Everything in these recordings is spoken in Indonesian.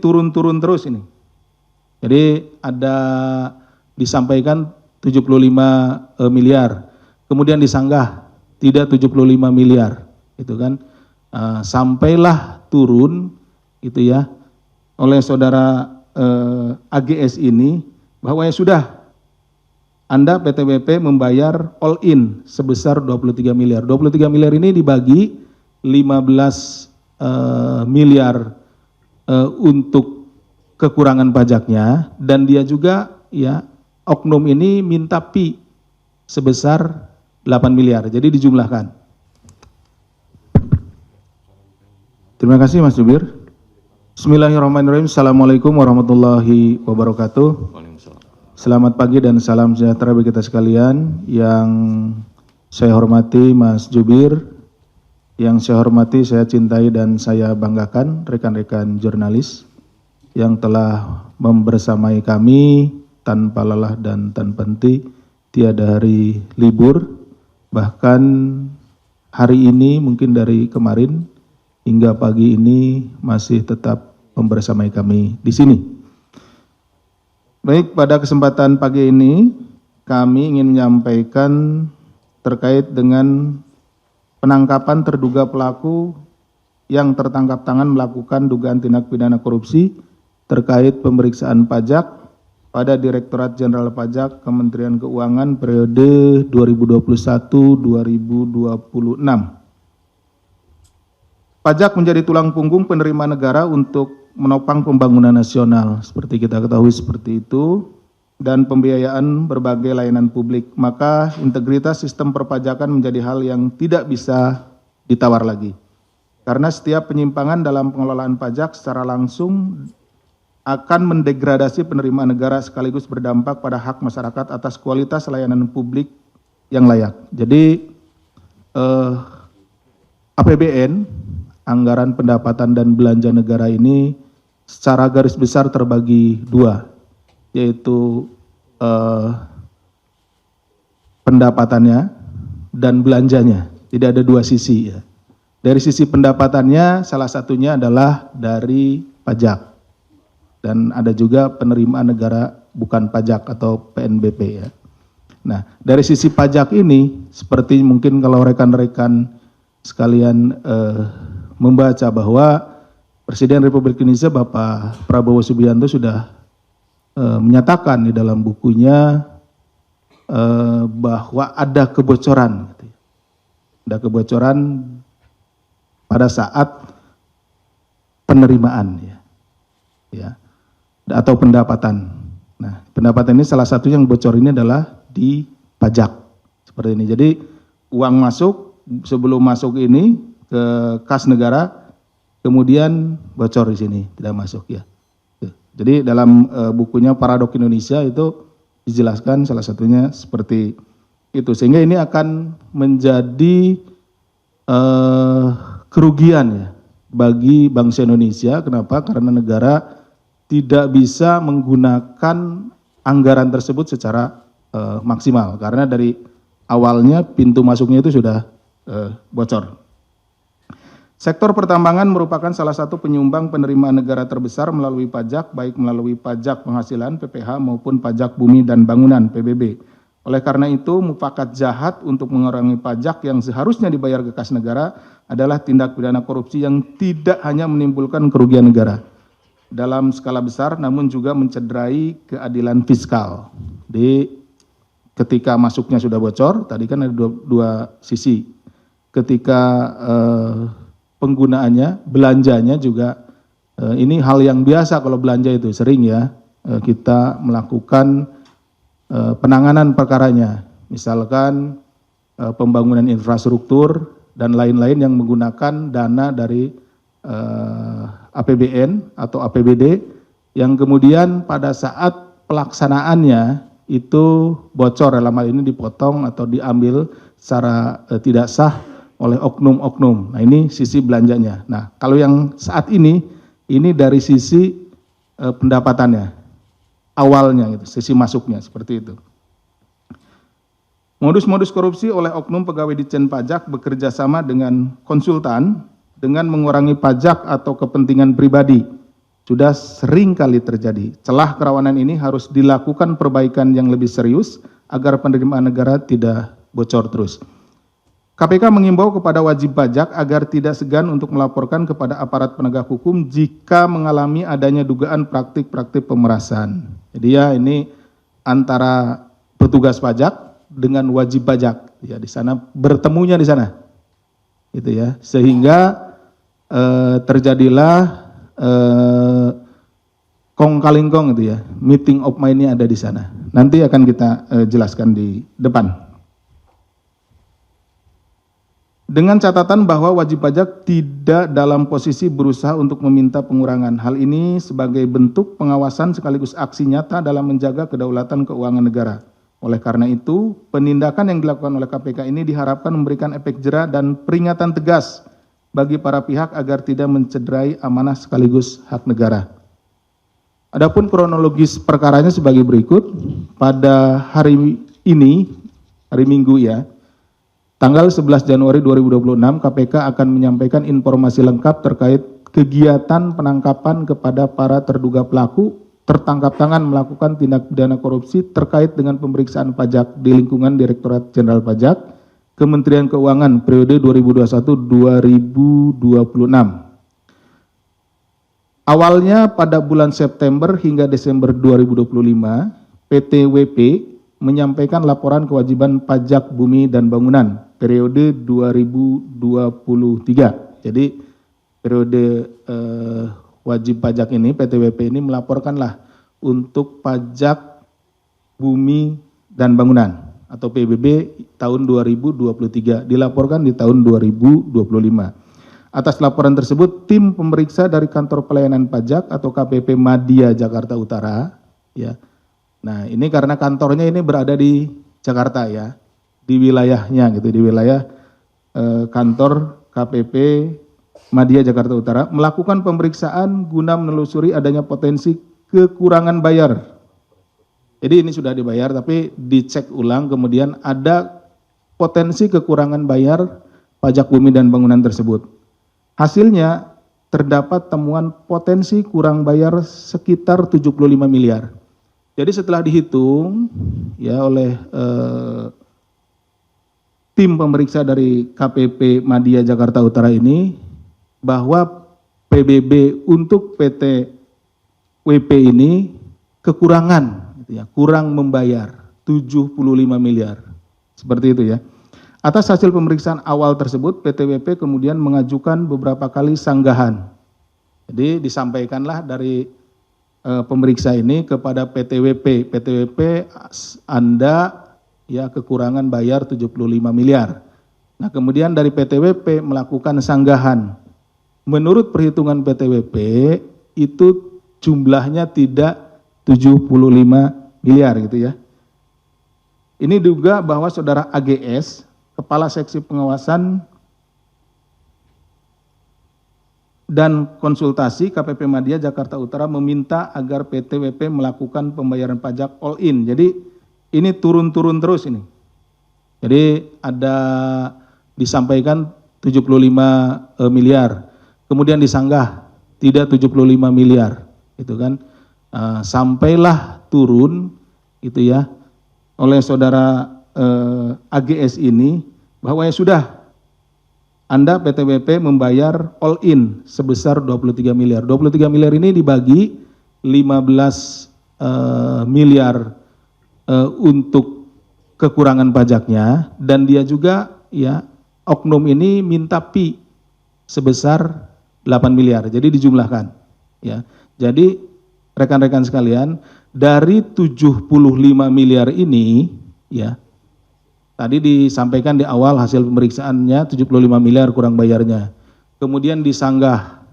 turun-turun terus ini. Jadi ada disampaikan 75 miliar, kemudian disanggah tidak 75 miliar, itu kan. Sampailah turun itu ya oleh saudara AGS ini bahwa ya sudah, Anda PT BP membayar all in sebesar 23 miliar. 23 miliar ini dibagi 15 miliar untuk kekurangan pajaknya, dan dia juga ya oknum ini minta pi sebesar 8 miliar. Jadi dijumlahkan. Terima kasih Mas Jubir. Bismillahirrahmanirrahim. Assalamualaikum warahmatullahi wabarakatuh. Selamat pagi dan salam sejahtera bagi kita sekalian. Yang saya hormati Mas Jubir, yang saya hormati, saya cintai dan saya banggakan rekan-rekan jurnalis yang telah membersamai kami tanpa lelah dan tanpa henti, tiada hari libur, bahkan hari ini mungkin dari kemarin hingga pagi ini masih tetap membersamai kami di sini. Baik, pada kesempatan pagi ini kami ingin menyampaikan terkait dengan penangkapan terduga pelaku yang tertangkap tangan melakukan dugaan tindak pidana korupsi terkait pemeriksaan pajak pada Direktorat Jenderal Pajak Kementerian Keuangan periode 2021-2026. Pajak menjadi tulang punggung penerima negara untuk menopang pembangunan nasional, seperti kita ketahui seperti itu, dan pembiayaan berbagai layanan publik. Maka integritas sistem perpajakan menjadi hal yang tidak bisa ditawar lagi. Karena setiap penyimpangan dalam pengelolaan pajak secara langsung akan mendegradasi penerimaan negara sekaligus berdampak pada hak masyarakat atas kualitas layanan publik yang layak. Jadi APBN, anggaran pendapatan dan belanja negara ini secara garis besar terbagi dua, yaitu pendapatannya dan belanjanya. Tidak ada dua sisi ya. Dari sisi pendapatannya salah satunya adalah dari pajak, dan ada juga penerimaan negara bukan pajak atau PNBP ya. Nah, dari sisi pajak ini seperti mungkin kalau rekan-rekan sekalian membaca bahwa Presiden Republik Indonesia Bapak Prabowo Subianto sudah menyatakan di dalam bukunya bahwa ada kebocoran, ada kebocoran pada saat penerimaan ya, atau pendapatan. Nah, pendapatan ini salah satu yang bocor ini adalah di pajak seperti ini. Jadi uang masuk, sebelum masuk ini ke kas negara, kemudian bocor di sini, tidak masuk ya. Jadi dalam bukunya Paradok Indonesia itu dijelaskan salah satunya seperti itu, sehingga ini akan menjadi kerugian ya bagi bangsa Indonesia. Kenapa? Karena negara tidak bisa menggunakan anggaran tersebut secara maksimal, karena dari awalnya pintu masuknya itu sudah bocor. Sektor pertambangan merupakan salah satu penyumbang penerimaan negara terbesar melalui pajak, baik melalui pajak penghasilan PPH maupun pajak bumi dan bangunan PBB. Oleh karena itu, mufakat jahat untuk mengurangi pajak yang seharusnya dibayar ke kas negara adalah tindak pidana korupsi yang tidak hanya menimbulkan kerugian negara dalam skala besar, namun juga mencederai keadilan fiskal. Ketika masuknya sudah bocor, tadi kan ada dua sisi. Ketika penggunaannya, belanjanya juga, ini hal yang biasa kalau belanja itu, sering ya kita melakukan penanganan perkaranya. Misalkan pembangunan infrastruktur dan lain-lain yang menggunakan dana dari APBN atau APBD, yang kemudian pada saat pelaksanaannya itu bocor, dalam hal ini dipotong atau diambil secara tidak sah oleh oknum-oknum. Nah, ini sisi belanjanya. Nah, kalau yang saat ini dari sisi pendapatannya, awalnya gitu, sisi masuknya seperti itu. Modus-modus korupsi oleh oknum pegawai Ditjen Pajak bekerja sama dengan konsultan dengan mengurangi pajak atau kepentingan pribadi. sudah sering kali terjadi. Celah kerawanan ini harus dilakukan perbaikan yang lebih serius agar penerimaan negara tidak bocor terus. KPK mengimbau kepada wajib pajak agar tidak segan untuk melaporkan kepada aparat penegak hukum jika mengalami adanya dugaan praktik-praktik pemerasan. Jadi ya ini antara petugas pajak dengan wajib pajak, ya di sana bertemunya di sana, gitu ya, sehingga terjadilah kong kaling kong gitu ya, meeting of mind-nya ada di sana. Nanti akan kita jelaskan di depan. Dengan catatan bahwa wajib pajak tidak dalam posisi berusaha untuk meminta pengurangan. Hal ini sebagai bentuk pengawasan sekaligus aksi nyata dalam menjaga kedaulatan keuangan negara. Oleh karena itu, penindakan yang dilakukan oleh KPK ini diharapkan memberikan efek jera dan peringatan tegas bagi para pihak agar tidak mencederai amanah sekaligus hak negara. Adapun kronologis perkaranya sebagai berikut. Pada hari ini, hari Minggu ya, tanggal 11 Januari 2026, KPK akan menyampaikan informasi lengkap terkait kegiatan penangkapan kepada para terduga pelaku tertangkap tangan melakukan tindak pidana korupsi terkait dengan pemeriksaan pajak di lingkungan Direktorat Jenderal Pajak, Kementerian Keuangan periode 2021-2026. Awalnya pada bulan September hingga Desember 2025, PT WP menyampaikan laporan kewajiban pajak bumi dan bangunan periode 2023. Jadi periode wajib pajak ini, PTWP ini melaporkanlah untuk pajak bumi dan bangunan atau PBB tahun 2023, dilaporkan di tahun 2025. Atas laporan tersebut, tim pemeriksa dari Kantor Pelayanan Pajak atau KPP Madya Jakarta Utara, ya. Nah, ini karena kantornya ini berada di Jakarta ya, di wilayahnya gitu, di wilayah kantor KPP Madya Jakarta Utara melakukan pemeriksaan guna menelusuri adanya potensi kekurangan bayar. Jadi ini sudah dibayar tapi dicek ulang kemudian ada potensi kekurangan bayar pajak bumi dan bangunan tersebut. Hasilnya terdapat temuan potensi kurang bayar sekitar 75 miliar. Jadi setelah dihitung ya oleh tim pemeriksa dari KPP Madya Jakarta Utara ini bahwa PBB untuk PT WP ini kekurangan, gitu ya, kurang membayar 75 miliar, seperti itu ya. Atas hasil pemeriksaan awal tersebut, PT WP kemudian mengajukan beberapa kali sanggahan. Jadi disampaikanlah dari pemeriksa ini kepada PTWP. PTWP Anda ya kekurangan bayar 75 miliar. Nah, kemudian dari PTWP melakukan sanggahan. Menurut perhitungan PTWP itu jumlahnya tidak 75 miliar gitu ya. Ini juga bahwa saudara AGS, Kepala Seksi Pengawasan dan Konsultasi KPP Madya Jakarta Utara meminta agar PTWP melakukan pembayaran pajak all in. Jadi ini turun-turun terus ini. Jadi ada disampaikan 75 miliar, kemudian disanggah tidak 75 miliar, gitu kan. Sampailah turun itu ya oleh saudara AGS ini bahwa ya sudah Anda PTWP membayar all in sebesar 23 miliar. 23 miliar ini dibagi 15 miliar untuk kekurangan pajaknya dan dia juga ya oknum ini minta pi sebesar 8 miliar. Jadi dijumlahkan ya. Jadi rekan-rekan sekalian, dari 75 miliar ini ya tadi disampaikan di awal hasil pemeriksaannya 75 miliar kurang bayarnya. Kemudian disanggah,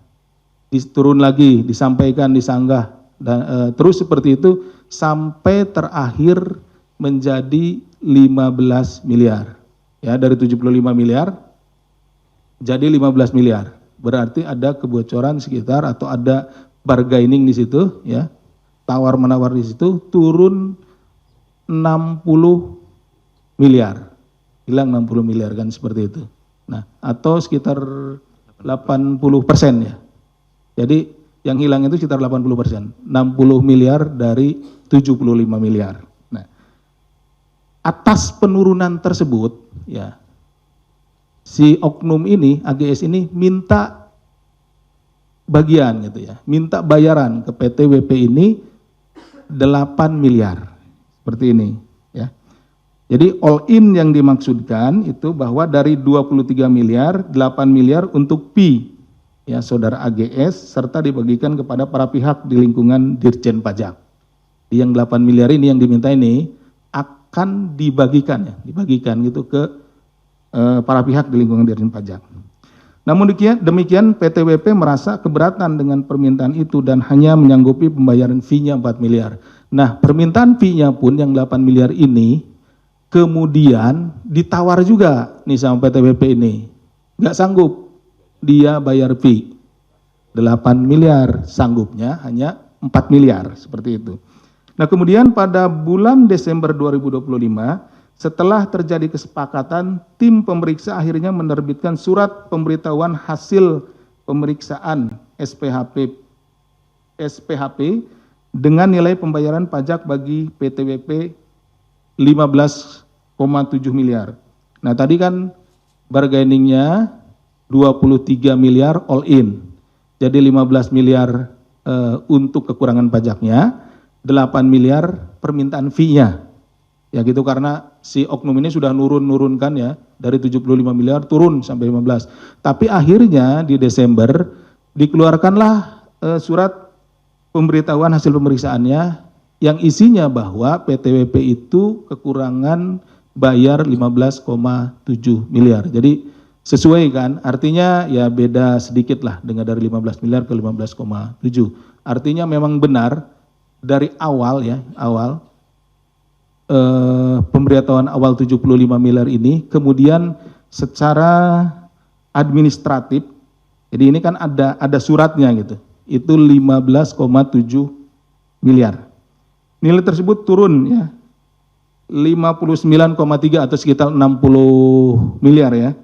turun lagi, disampaikan, disanggah, dan terus seperti itu sampai terakhir menjadi 15 miliar. Ya, dari 75 miliar jadi 15 miliar. Berarti ada kebocoran sekitar atau ada bargaining di situ ya. Tawar-menawar di situ turun 60 miliar, hilang 60 miliar kan seperti itu. Nah, atau sekitar 80% ya. Jadi yang hilang itu sekitar 80%, 60 miliar dari 75 miliar. Nah, atas penurunan tersebut, ya, si oknum ini, AGS ini minta bagian gitu ya, minta bayaran ke PT WP ini 8 miliar, seperti ini ya. Jadi all in yang dimaksudkan itu bahwa dari 23 miliar, 8 miliar untuk P, ya saudara AGS, serta dibagikan kepada para pihak di lingkungan Dirjen Pajak. Yang 8 miliar ini yang diminta ini akan dibagikan ya, dibagikan gitu ke para pihak di lingkungan Dirjen Pajak. Namun demikian PT WP merasa keberatan dengan permintaan itu dan hanya menyanggupi pembayaran fee-nya 4 miliar. Nah, permintaan fee-nya pun yang 8 miliar ini kemudian ditawar juga nih sama PT WP ini. Nggak sanggup dia bayar fee 8 miliar, sanggupnya hanya 4 miliar, seperti itu. Nah, kemudian pada bulan Desember 2025, setelah terjadi kesepakatan, tim pemeriksa akhirnya menerbitkan surat pemberitahuan hasil pemeriksaan SPHP dengan nilai pembayaran pajak bagi PT WP 15,7 miliar. Nah, tadi kan bargainingnya 23 miliar all in. Jadi 15 miliar untuk kekurangan pajaknya, 8 miliar permintaan fee-nya. Ya gitu, karena si oknum ini sudah nurunkan ya, dari 75 miliar turun sampai 15. Tapi akhirnya di Desember dikeluarkanlah surat pemberitahuan hasil pemeriksaannya yang isinya bahwa PT WP itu kekurangan bayar 15,7 miliar. Jadi sesuai kan, artinya ya beda sedikit lah dengan dari 15 miliar ke 15,7. Artinya memang benar dari awal ya, pemberitahuan awal 75 miliar ini, kemudian secara administratif, jadi ini kan ada suratnya gitu, itu 15,7 miliar. Nilai tersebut turun ya, 59,3 atau sekitar 60 miliar ya,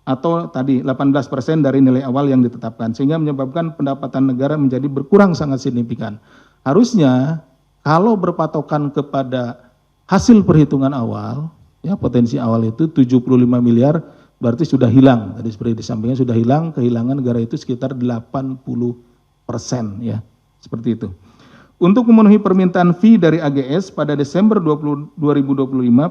atau tadi 18% dari nilai awal yang ditetapkan, sehingga menyebabkan pendapatan negara menjadi berkurang sangat signifikan. Harusnya kalau berpatokan kepada hasil perhitungan awal, ya potensi awal itu 75 miliar berarti sudah hilang. Tadi seperti disampaikan sudah hilang, kehilangan negara itu sekitar 80% ya, seperti itu. Untuk memenuhi permintaan fee dari AGS pada Desember 2025,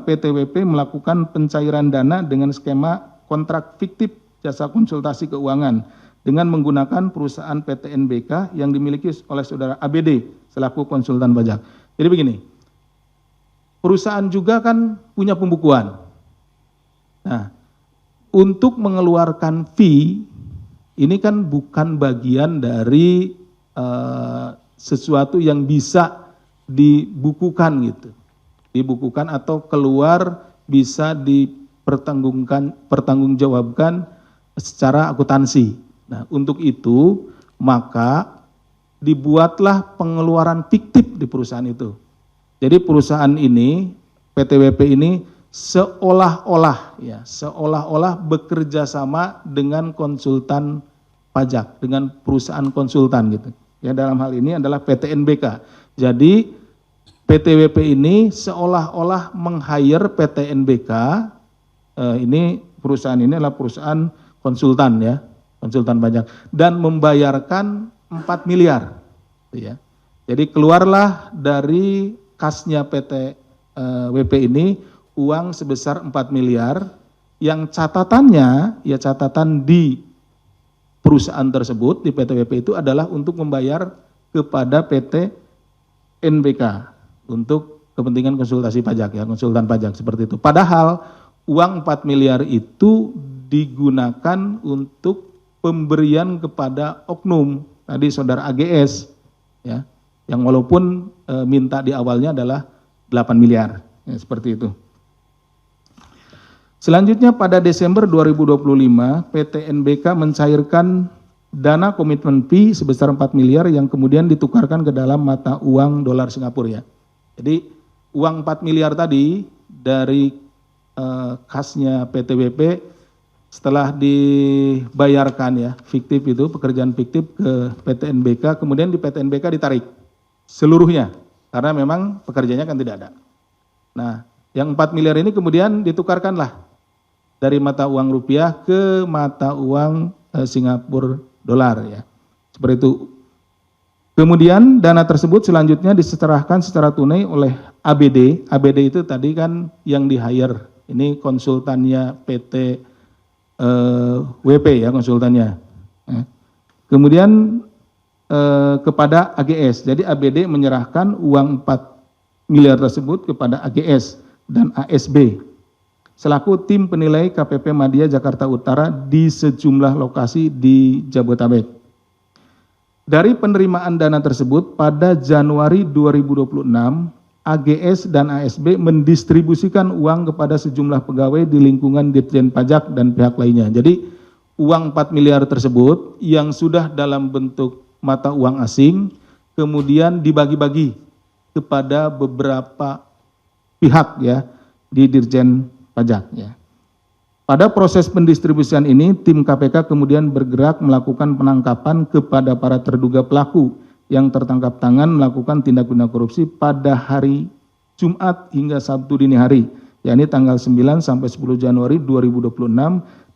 PT WP melakukan pencairan dana dengan skema kontrak fiktif jasa konsultasi keuangan dengan menggunakan perusahaan PT NBK yang dimiliki oleh saudara ABD selaku konsultan pajak. Jadi begini, perusahaan juga kan punya pembukuan. Nah, untuk mengeluarkan fee, ini kan bukan bagian dari sesuatu yang bisa dibukukan gitu. Dibukukan atau keluar bisa pertanggungjawabkan secara akuntansi. Nah, untuk itu maka dibuatlah pengeluaran fiktif di perusahaan itu. Jadi perusahaan ini, PT WP ini seolah-olah bekerja sama dengan konsultan pajak, dengan perusahaan konsultan gitu. Ya, dalam hal ini adalah PT NBK. Jadi PT WP ini seolah-olah meng-hire PT NBK, ini perusahaan ini adalah perusahaan konsultan ya, konsultan pajak, dan membayarkan 4 miliar. Ya. Jadi keluarlah dari kasnya PT WP ini uang sebesar 4 miliar yang catatannya, ya catatan di perusahaan tersebut, di PT WP itu adalah untuk membayar kepada PT NBK untuk kepentingan konsultasi pajak ya, konsultan pajak seperti itu. Padahal uang 4 miliar itu digunakan untuk pemberian kepada oknum, tadi saudara AGS ya, yang walaupun minta di awalnya adalah 8 miliar, ya, seperti itu. Selanjutnya pada Desember 2025, PT NBK mencairkan dana komitmen fee sebesar 4 miliar yang kemudian ditukarkan ke dalam mata uang dolar Singapura ya. Jadi uang 4 miliar tadi dari kasnya PT WP setelah dibayarkan ya, fiktif itu, pekerjaan fiktif ke PT NBK, kemudian di PT NBK ditarik seluruhnya, karena memang pekerjaannya kan tidak ada. Nah, yang 4 miliar ini kemudian ditukarkanlah dari mata uang rupiah ke mata uang Singapura dolar ya. Seperti itu. Kemudian dana tersebut selanjutnya diserahkan secara tunai oleh ABD. ABD itu tadi kan yang di-hire. Ini konsultannya PT WP ya, konsultannya. Kemudian kepada AGS. Jadi ABD menyerahkan uang 4 miliar tersebut kepada AGS dan ASB selaku tim penilai KPP Madya Jakarta Utara di sejumlah lokasi di Jabodetabek. Dari penerimaan dana tersebut pada Januari 2026, AGS dan ASB mendistribusikan uang kepada sejumlah pegawai di lingkungan Ditjen Pajak dan pihak lainnya. Jadi uang 4 miliar tersebut yang sudah dalam bentuk mata uang asing kemudian dibagi-bagi kepada beberapa pihak ya di Ditjen Pajak ya. Pada proses pendistribusian ini, tim KPK kemudian bergerak melakukan penangkapan kepada para terduga pelaku yang tertangkap tangan melakukan tindak pidana korupsi pada hari Jumat hingga Sabtu dini hari, yakni tanggal 9 sampai 10 Januari 2026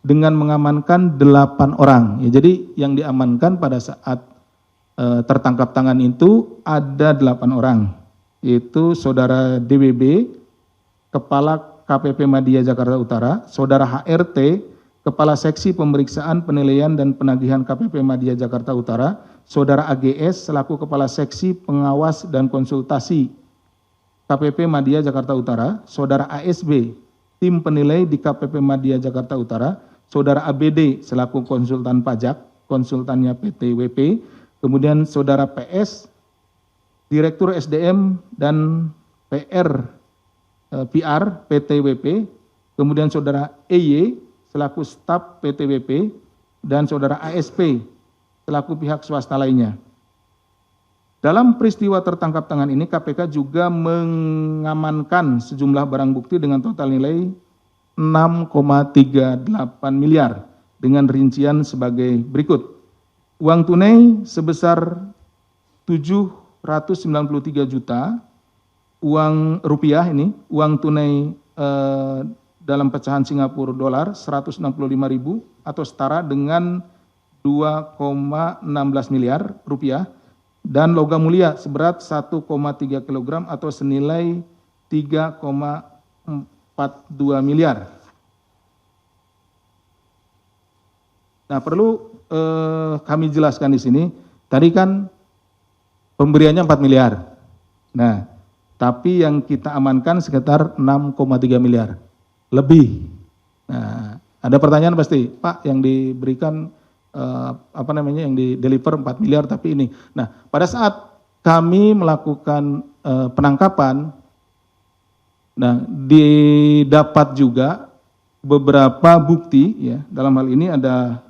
dengan mengamankan 8 orang. Ya, jadi yang diamankan pada saat tertangkap tangan itu ada 8 orang, yaitu Saudara DWB, Kepala KPP Madya Jakarta Utara, Saudara HRT, Kepala Seksi Pemeriksaan, Penilaian dan Penagihan KPP Madya Jakarta Utara, Saudara AGS selaku Kepala Seksi Pengawas dan Konsultasi KPP Madya Jakarta Utara, Saudara ASB, Tim Penilai di KPP Madya Jakarta Utara, Saudara ABD selaku Konsultan Pajak, konsultannya PT WP, kemudian Saudara PS, Direktur SDM dan PR PT WP, kemudian Saudara EY selaku staf PT WP, dan Saudara ASP selaku pihak swasta lainnya. Dalam peristiwa tertangkap tangan ini, KPK juga mengamankan sejumlah barang bukti dengan total nilai 6,38 miliar dengan rincian sebagai berikut. Uang tunai sebesar 793 juta, uang rupiah ini, uang tunai dalam pecahan Singapura dolar 165.000 atau setara dengan 2,16 miliar rupiah, dan logam mulia seberat 1,3 kg atau senilai 3,42 miliar. Nah, perlu kami jelaskan di sini, tadi kan pemberiannya 4 miliar. Nah, tapi yang kita amankan sekitar 6,3 miliar lebih. Nah, ada pertanyaan pasti, Pak, yang diberikan yang di deliver 4 miliar tapi ini. Nah, pada saat kami melakukan penangkapan, nah didapat juga beberapa bukti ya, dalam hal ini ada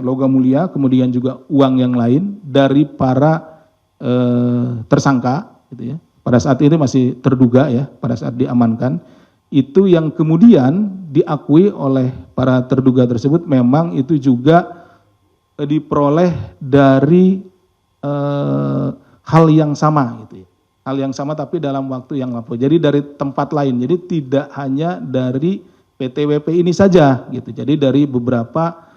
logam mulia, kemudian juga uang yang lain dari para tersangka gitu ya. Pada saat itu masih terduga ya, pada saat diamankan, itu yang kemudian diakui oleh para terduga tersebut memang itu juga diperoleh dari hal yang sama gitu ya. Hal yang sama tapi dalam waktu yang lampau. Jadi dari tempat lain. Jadi tidak hanya dari PT WP ini saja gitu. Jadi dari beberapa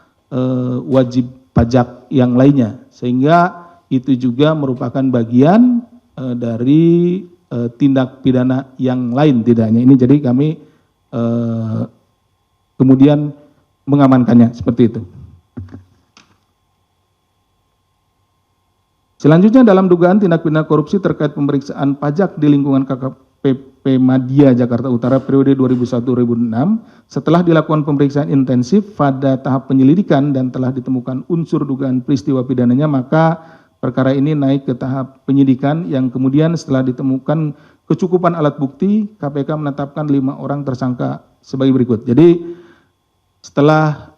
wajib pajak yang lainnya. Sehingga itu juga merupakan bagian dari tindak pidana yang lain, tidak hanya ini. Jadi kami kemudian mengamankannya seperti itu. Selanjutnya dalam dugaan tindak pidana korupsi terkait pemeriksaan pajak di lingkungan KPP Madya Jakarta Utara periode 2001-2006, setelah dilakukan pemeriksaan intensif pada tahap penyelidikan dan telah ditemukan unsur dugaan peristiwa pidananya, maka perkara ini naik ke tahap penyidikan yang kemudian setelah ditemukan kecukupan alat bukti, KPK menetapkan 5 orang tersangka sebagai berikut. Jadi setelah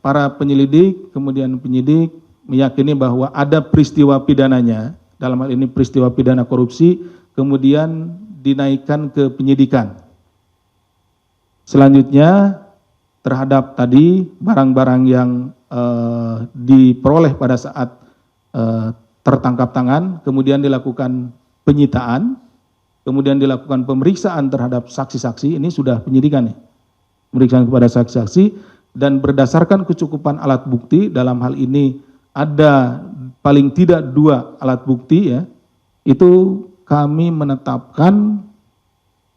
para penyelidik, kemudian penyidik meyakini bahwa ada peristiwa pidananya, dalam hal ini peristiwa pidana korupsi, kemudian dinaikkan ke penyidikan. Selanjutnya terhadap tadi barang-barang yang diperoleh pada saat tertangkap tangan, kemudian dilakukan penyitaan, kemudian dilakukan pemeriksaan terhadap saksi-saksi, ini sudah penyidikan nih, pemeriksaan kepada saksi-saksi, dan berdasarkan kecukupan alat bukti, dalam hal ini ada paling tidak 2 alat bukti ya, itu kami menetapkan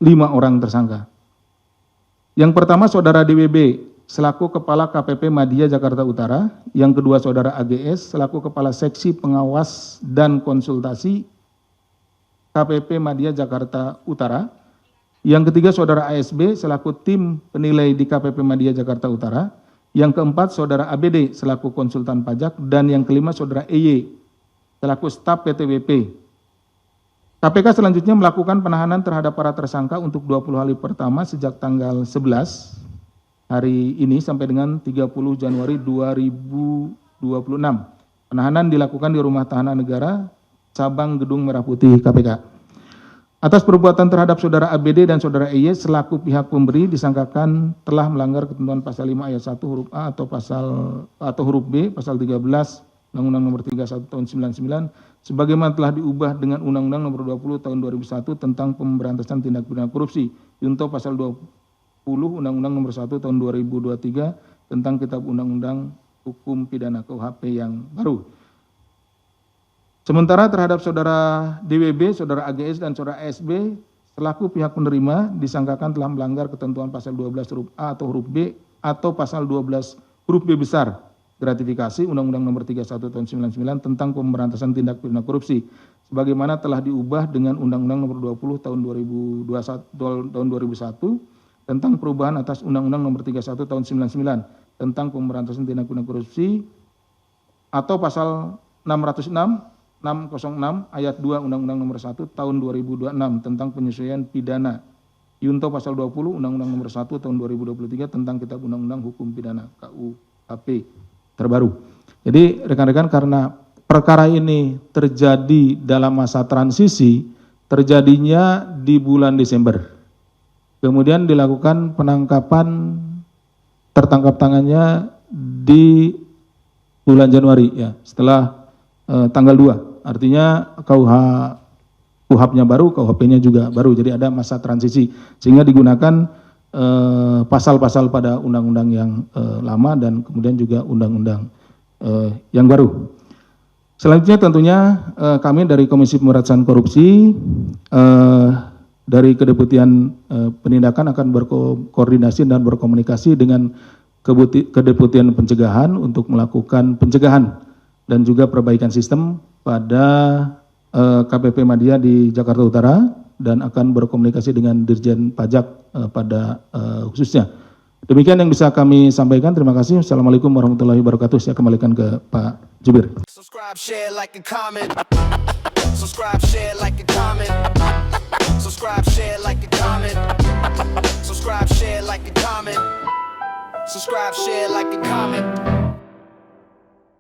5 orang tersangka. Yang pertama saudara DWB selaku Kepala KPP Madya Jakarta Utara, yang kedua saudara AGS selaku Kepala Seksi Pengawas dan Konsultasi KPP Madya Jakarta Utara, yang ketiga saudara ASB selaku tim penilai di KPP Madya Jakarta Utara, yang keempat saudara ABD selaku konsultan pajak, dan yang kelima saudara EY selaku staf PTWP. KPK selanjutnya melakukan penahanan terhadap para tersangka untuk 20 hari pertama sejak tanggal 11 hari ini sampai dengan 30 Januari 2026. Penahanan dilakukan di Rumah Tahanan Negara, Cabang Gedung Merah Putih KPK. Atas perbuatan terhadap saudara ABD dan saudara EY selaku pihak pemberi disangkakan telah melanggar ketentuan pasal 5 ayat 1 huruf A atau huruf B pasal 13 Undang-Undang Nomor 31 Tahun 99 sebagaimana telah diubah dengan Undang-Undang Nomor 20 Tahun 2001 tentang pemberantasan tindak pidana korupsi, junto pasal 20 Undang-Undang Nomor 1 Tahun 2023 tentang Kitab Undang-Undang Hukum Pidana KUHP yang baru. Sementara terhadap saudara DWB, saudara AGS, dan saudara ASB selaku pihak penerima disangkakan telah melanggar ketentuan pasal 12 huruf A atau huruf B atau pasal 12 huruf B besar gratifikasi Undang-Undang Nomor 31 Tahun 99 tentang pemberantasan tindak pidana korupsi sebagaimana telah diubah dengan Undang-Undang Nomor 20 Tahun 2001 tentang perubahan atas Undang-Undang Nomor 31 Tahun 99 tentang pemberantasan tindak pidana korupsi atau pasal 606 ayat 2 Undang-Undang Nomor 1 Tahun 2026 tentang penyesuaian pidana, junto pasal 20 Undang-Undang Nomor 1 Tahun 2023 tentang Kitab Undang-Undang Hukum Pidana KUHP terbaru. Jadi rekan-rekan, karena perkara ini terjadi dalam masa transisi, terjadinya di bulan Desember. Kemudian dilakukan penangkapan, tertangkap tangannya di bulan Januari ya, setelah tanggal 2. Artinya KUHP-nya baru, KUHP-nya juga baru. Jadi ada masa transisi sehingga digunakan pasal-pasal pada undang-undang yang lama dan kemudian juga undang-undang yang baru. Selanjutnya tentunya kami dari Komisi Pemberantasan Korupsi dari Kedeputian Penindakan akan berkoordinasi dan berkomunikasi dengan Kedeputian Pencegahan untuk melakukan pencegahan dan juga perbaikan sistem pada KPP Madya di Jakarta Utara dan akan berkomunikasi dengan Dirjen Pajak pada khususnya. Demikian yang bisa kami sampaikan. Terima kasih. Assalamualaikum warahmatullahi wabarakatuh. Saya kembalikan ke Pak Jubir. Subscribe, share, like, and comment. Subscribe, share, like, and comment. Subscribe, share, like, and comment. Subscribe, share, like, and comment. Subscribe, share, like, and comment.